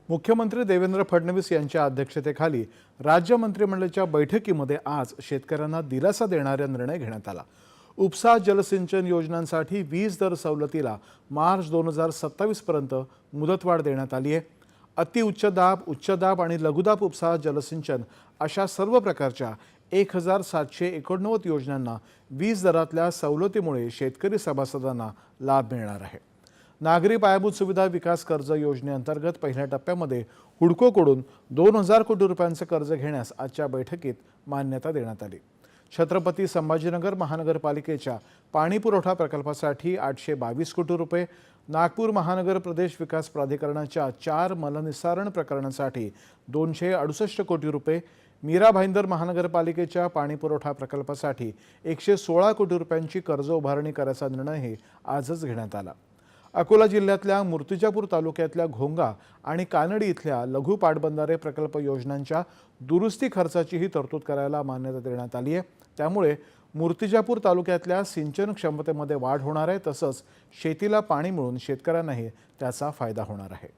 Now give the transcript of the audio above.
मुख्यमंत्री देवेंद्र फडणवीस यांच्या अध्यक्षतेखाली राज्य मंत्रिमंडळाच्या बैठकीमध्ये आज शेतकऱ्यांना दिलासा देणारा निर्णय घेण्यात आला। उपसा जलसिंचन योजनांसाठी वीज दर सवलतीला मार्च 2027 पर्यंत मुदतवाढ देण्यात आली आहे। अति उच्च दाब आणि लघुदाब उपसा जलसिंचन अशा सर्व प्रकारच्या 1789 योजनांना वीज दरातल्या सवलतीमुळे शेतकरी सभासदांना लाभ मिळणार आहे। नागरी पायाभूत सुविधा विकास कर्ज योजनेअंतर्गत पहिल्या टप्प्यामध्ये हुडकोकडून 2000 कोटी रुपयांचे कर्ज घेण्यास आजच्या बैठकीत मान्यता देण्यात आली। छत्रपती संभाजीनगर महानगरपालिकेच्या पाणी पुरवठा प्रकल्पासाठी 822 कोटी रुपये, नागपूर महानगर प्रदेश विकास प्राधिकरणाच्या 4 मलनिस्सारण प्रकरणांसाठी 268 कोटी रुपये, मीरा भाईंदर महानगरपालिकेच्या पाणी पुरवठा प्रकल्पासाठी 116 कोटी रुपयांची कर्ज उभारणी करायचा निर्णयही आजच घेण्यात आला। अकोला जिल्ह्यातल्या मूर्तिजापूर तालुक्यातल्या घोंगा आणि कानडी इथल्या लघु पाटबंधारे प्रकल्प योजनांच्या दुरुस्ती खर्चाचीही तरतूद करायला मान्यता देण्यात आली आहे। त्यामुळे मूर्तिजापूर तालुक्यातल्या सिंचन क्षमतेमध्ये वाढ होणार आहे, तसंच शेतीला पाणी मिळून शेतकऱ्यांनाही त्याचा फायदा होणार आहे।